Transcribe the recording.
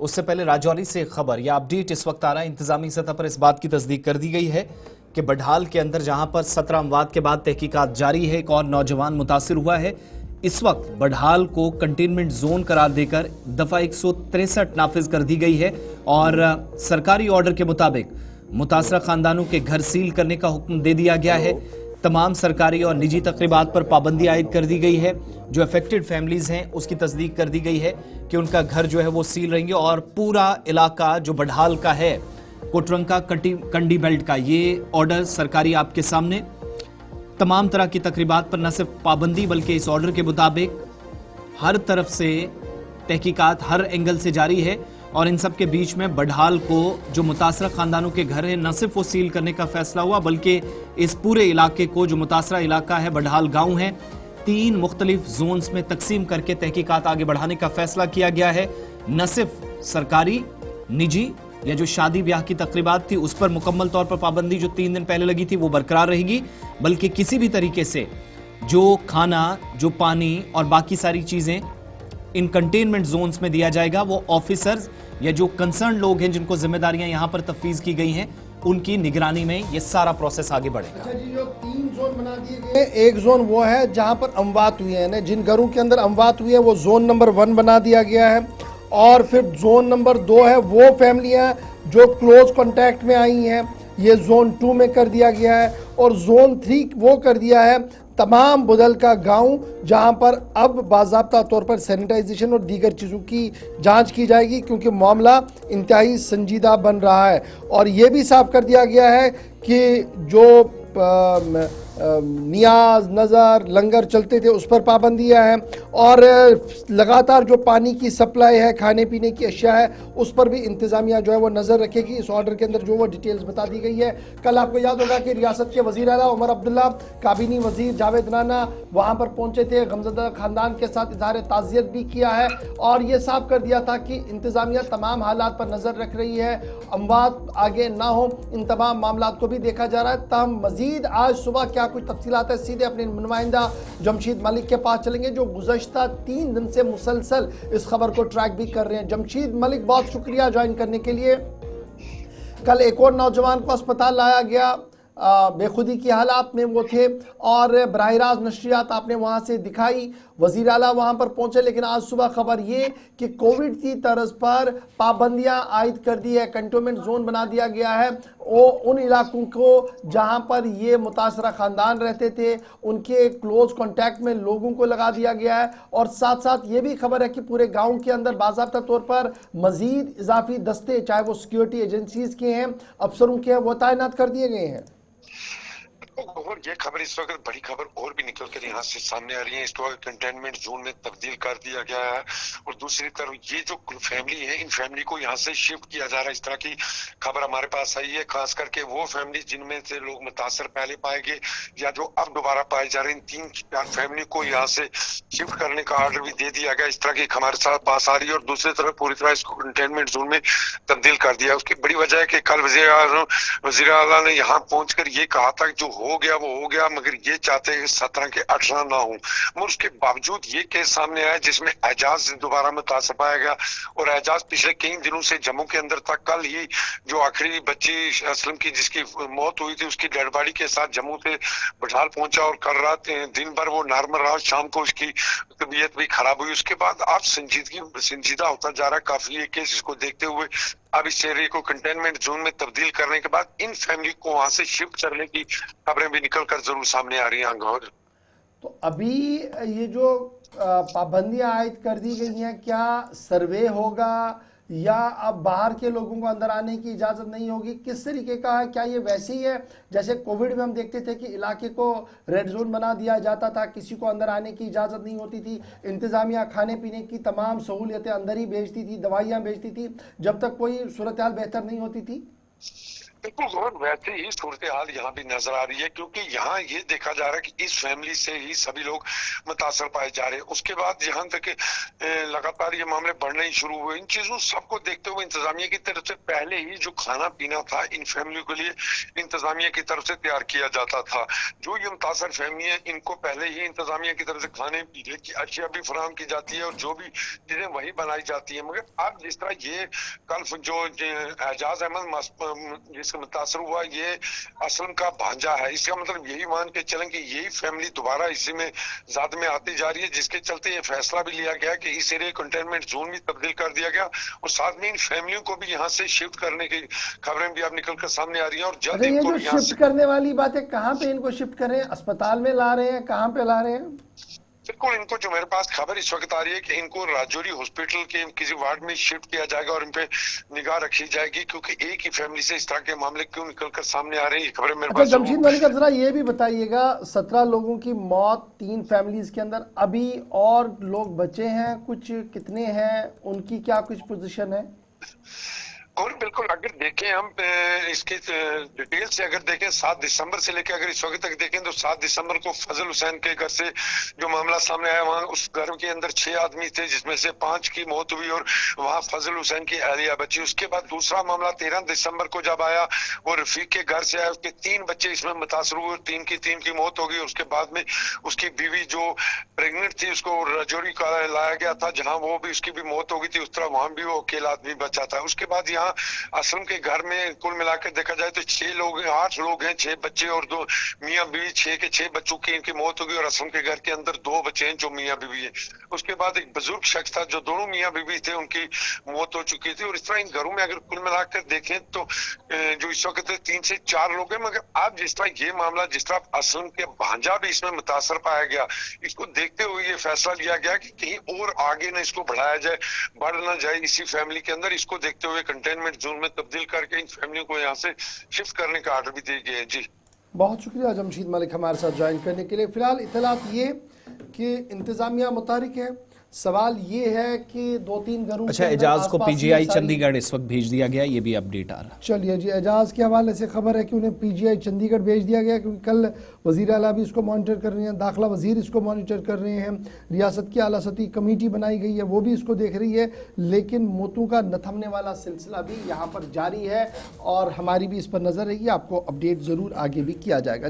उससे पहले राजौरी से खबर या अपडेट इस वक्त आ रहा है। इंतजामी सतह पर इस बात की तस्दीक कर दी गई है कि बडहाल के अंदर जहां पर 17 अमवात के बाद तहकीकात जारी है, एक और नौजवान मुतासिर हुआ है। इस वक्त बडहाल को कंटेनमेंट जोन करार देकर दफा 163 नाफिज कर दी गई है और सरकारी ऑर्डर के मुताबिक मुतासरा खानदानों के घर सील करने का हुक्म दे दिया गया है। तमाम सरकारी और निजी तकरीबात पर पाबंदी आयद कर दी गई है। जो अफेक्टेड फैमिलीज हैं उसकी तस्दीक कर दी गई है कि उनका घर जो है वो सील रहेंगे और पूरा इलाका जो बडहाल का है, कोटरंका कंडी बेल्ट का, ये ऑर्डर सरकारी आपके सामने। तमाम तरह की तकरीबात पर न सिर्फ पाबंदी बल्कि इस ऑर्डर के मुताबिक हर तरफ से तहकीकात हर एंगल से जारी है और इन सब के बीच में बडहाल को जो मुतासरा खानदानों के घर हैं न सिर्फ वो सील करने का फैसला हुआ बल्कि इस पूरे इलाके को, जो मुतासरा इलाका है बडहाल गांव है, 3 मुख्तलिफ जोन्स में तकसीम करके तहकीकात आगे बढ़ाने का फैसला किया गया है। न सिर्फ सरकारी, निजी या जो शादी ब्याह की तकरीबात थी उस पर मुकम्मल तौर पर पाबंदी जो 3 दिन पहले लगी थी वो बरकरार रहेगी, बल्कि किसी भी तरीके से जो खाना, जो पानी और बाकी सारी चीजें इन कंटेनमेंट जोन्स में दिया जाएगा, वो ऑफिसर्स या जो कंसर्न लोग हैं जिनको जिम्मेदारियां यहां पर तफवीज की गई हैं उनकी निगरानी में ये सारा प्रोसेस आगे बढ़ेगा। अच्छा जी, जो 3 जोन बना दिए गए, एक जोन वो है जहां पर अमवात हुए हैं, जिन घरों के अंदर अमवात हुई है वो जोन नंबर 1 बना दिया गया है और फिर जोन नंबर 2 है वो फैमिलियां जो क्लोज कांटेक्ट में आई हैं, ये जोन 2 में कर दिया गया है और जोन 3 वो कर दिया है तमाम बुदल का गांव, जहां पर अब बाज़ाब्ता तौर पर सैनिटाइजेशन और दीगर चीज़ों की जांच की जाएगी क्योंकि मामला इंतहाई संजीदा बन रहा है। और ये भी साफ कर दिया गया है कि जो नियाज, नज़र, लंगर चलते थे उस पर पाबंदियां हैं और लगातार जो पानी की सप्लाई है, खाने पीने की अशिया है, उस पर भी इंतज़ामिया जो है वो नज़र रखेगी। इस ऑर्डर के अंदर जो वो डिटेल्स बता दी गई है। कल आपको याद होगा कि रियासत के वज़ीर आला उमर अब्दुल्ला, काबीनी वज़ीर जावेद राना वहाँ पर पहुँचे थे, गमज़दा ख़ानदान के साथ इज़हार ताज़ियत भी किया है और ये साफ कर दिया था कि इंतज़ामिया तमाम हालात पर नज़र रख रही है, अमवात आगे ना हो, इन तमाम मामला को भी देखा जा रहा है। तमाम मज़ीद आज सुबह क्या कुछ तफसीलात है सीधे अपने नुमाइंदा जमशीद मलिक के पास चलेंगे जो गुज़श्ता 3 दिन से मुसलसल इस खबर को ट्रैक भी कर रहे हैं। जमशीद मलिक, बहुत शुक्रिया ज्वाइन करने के लिए। कल एक और नौजवान को अस्पताल लाया गया, बेखुदी की हालात में वो थे और बराह रास्त नशरियात आपने वहाँ से दिखाई, वज़ीर आला वहाँ पर पहुँचे, लेकिन आज सुबह खबर ये कि कोविड की तर्ज पर पाबंदियाँ आयद कर दी है, कंटेनमेंट जोन बना दिया गया है। वो उन इलाकों को जहाँ पर ये मुतासरा ख़ानदान रहते थे उनके क्लोज कॉन्टैक्ट में लोगों को लगा दिया गया है और साथ साथ ये भी खबर है कि पूरे गाँव के अंदर बाज़ाब्ता तौर पर मज़ीद इजाफी दस्ते, चाहे वो सिक्योरिटी एजेंसीज़ के हैं, अफसरों के हैं, वो तैनात कर दिए गए हैं। और ये खबर इस वक्त बड़ी खबर और भी निकल कर यहाँ से सामने आ रही है। इस वक्त कंटेनमेंट जोन में तब्दील कर दिया गया है और दूसरी तरफ ये जो फैमिली है, इन फैमिली को यहाँ से शिफ्ट किया जा रहा है। इस तरह की खबर हमारे पास आई है, खास करके वो फैमिली जिनमें से लोग मुतासर पहले पाए गए या जो अब दोबारा पाए जा रहे हैं, 3-4 फैमिली को यहाँ से शिफ्ट करने का ऑर्डर भी दे दिया गया। इस तरह की हमारे साथ पास आ रही है और दूसरी तरफ पूरी तरह इसको कंटेनमेंट जोन में तब्दील कर दिया। उसकी बड़ी वजह है कि कल वज़ीर आला ने यहाँ पहुंचकर ये कहा था कि जो हो गया वो हो गया, मगर ये चाहते हैं 17 के 18 ना हो। मगर उसके बावजूद ये केस सामने आया जिसमें एजाज दोबारा मुतासर पाया गया और एजाज पिछले कई दिनों से जम्मू के अंदर था। कल ही जो आखिरी बच्ची असलम की जिसकी मौत हुई थी उसकी डेड बॉडी के साथ जम्मू से बडहाल पहुंचा और कल रात दिन भर वो नॉर्मल रहा, शाम को उसकी तबीयत भी खराब हुई। उसके बाद अब संजीदा होता जा रहा है काफी ये केस। इसको देखते हुए अब इस एरिया को कंटेनमेंट जोन में तब्दील करने के बाद इन फैमिली को वहां से शिफ्ट करने की खबरें भी निकल कर जरूर सामने आ रही हैं। तो अभी ये जो पाबंदियां आयद कर दी गई हैं, क्या सर्वे होगा या अब बाहर के लोगों को अंदर आने की इजाज़त नहीं होगी? किस तरीके का है? क्या ये वैसे ही है जैसे कोविड में हम देखते थे कि इलाके को रेड जोन बना दिया जाता था, किसी को अंदर आने की इजाज़त नहीं होती थी, इंतज़ामिया खाने पीने की तमाम सहूलियतें अंदर ही भेजती थी, दवाइयाँ भेजती थी, जब तक कोई सूरत हाल बेहतर नहीं होती थी? बिल्कुल गौर, वैसे ही सूरत हाल यहाँ भी नजर आ रही है, क्योंकि यहाँ ये देखा जा रहा है कि इस फैमिली से ही सभी लोग मुतासर पाए जा रहे हैं। उसके बाद यहाँ तक लगातार ये मामले बढ़ने ही शुरू हुए। इन चीजों सबको देखते हुए इंतजामिया की तरफ से पहले ही जो खाना पीना था इन फैमिलियों के लिए इंतजामिया की तरफ से तैयार किया जाता था। जो ये मुतासर फैमिली है इनको पहले ही इंतजामिया की तरफ से खाने पीने की अशिया भी फराहम की जाती है और जो भी चीजें वही बनाई जाती है। मगर अब जिस तरह ये कल जो एजाज अहमद जिससे मुतासर हुआ, ये असलम का भांजा है, इसका मतलब यही मान के चलें कि यही फैमिली दोबारा इसी में ज़ाद में आती जा रही है, जिसके चलते ये फैसला भी लिया गया कि इस एरिया कंटेनमेंट जोन भी तब्दील कर दिया गया और साथ में इन फैमिलियों को भी यहाँ से शिफ्ट करने की खबरें भी अब निकल कर सामने आ रही है। और जल्द अच्छा, ये इनको जो भी यहाँ शिफ्ट करने वाली बात है, कहाँ पे इनको शिफ्ट कर रहे हैं? अस्पताल में ला रहे हैं, कहाँ पे ला रहे हैं? बिल्कुल, इनको जो मेरे पास खबर इस वक्त आ रही है कि इनको राजौरी हॉस्पिटल के किसी वार्ड में शिफ्ट किया जाएगा और इन पे निगाह रखी जाएगी, क्योंकि एक ही फैमिली से इस तरह के मामले क्यों निकलकर सामने आ रहे हैं, ये खबरें मेरे अच्छा पास जमशीद मलिक, जरा ये भी बताइएगा, 17 लोगों की मौत 3 फैमिलीज के अंदर, अभी और लोग बचे हैं कुछ, कितने हैं, उनकी क्या कुछ पोजीशन है? और बिल्कुल अगर देखें हम इसकी डिटेल से अगर देखें 7 दिसंबर से लेकर अगर इस वक्त तक देखें तो 7 दिसंबर को फजल हुसैन के घर से जो मामला सामने आया, वहां उस घर के अंदर 6 आदमी थे जिसमें से 5 की मौत हुई और वहां फजल हुसैन की अहलिया बची। उसके बाद दूसरा मामला 13 दिसंबर को जब आया और रफीक के घर से आया, उसके 3 बच्चे इसमें मुतासर हुए, 3 की मौत हो गई। उसके बाद में उसकी बीवी जो प्रेग्नेंट थी उसको रजौरी का लाया गया था, जहां वो भी उसकी भी मौत हो गई थी, उस तरह वहां भी वो अकेला आदमी बचा था। उसके बाद यहाँ असलम के घर में कुल मिलाकर देखा जाए तो 6 लोग, 8 लोग हैं, 6 बच्चे और 2 मियाँ बीवी, 6 के 6 बच्चों की इनकी मौत हो गई और असलम के घर के अंदर 2 बच्चे हैं जो मियाँ बीवी है। उसके बाद एक बुजुर्ग शख्स था जो दोनों मियाँ बीवी थे, उनकी मौत हो चुकी थी। और इस तरह इन घरों में अगर कुल मिलाकर देखें तो जो इस वक्त 3 से 4 लोग हैं। मगर अब जिस तरह ये मामला, जिस तरह असलम के भांजा भी इसमें मुतासर पाया गया, इसको देखते हुए ये फैसला लिया गया कि कहीं और आगे न इसको बढ़ाया जाए, बढ़ ना जाए इसी फैमिली के अंदर। इसको देखते हुए कंटेनमेंट जोन में तब्दील करके इन फैमिलियों को यहाँ से शिफ्ट करने का आर्डर भी दिए गए हैं। जी बहुत शुक्रिया जमशीद मलिक हमारे साथ ज्वाइन करने के लिए। फिलहाल इतलात ये कि इंतजामिया मुतारिक है, सवाल ये है कि 2-3 घरों अच्छा, एजाज को पीजीआई चंडीगढ़ इस वक्त भेज दिया गया, ये भी अपडेट आ रहा है। चलिए जी, एजाज के हवाले से खबर है कि उन्हें पीजीआई चंडीगढ़ भेज दिया गया, क्योंकि कल वज़ीर आला भी इसको मॉनिटर कर रहे हैं, दाखिला वज़ीर इसको मॉनिटर कर रहे हैं, रियासत की आला सती कमेटी बनाई गई है वो भी इसको देख रही है। लेकिन मौतों का न थमने वाला सिलसिला भी यहाँ पर जारी है और हमारी भी इस पर नज़र रहेगी, आपको अपडेट ज़रूर आगे भी किया जाएगा।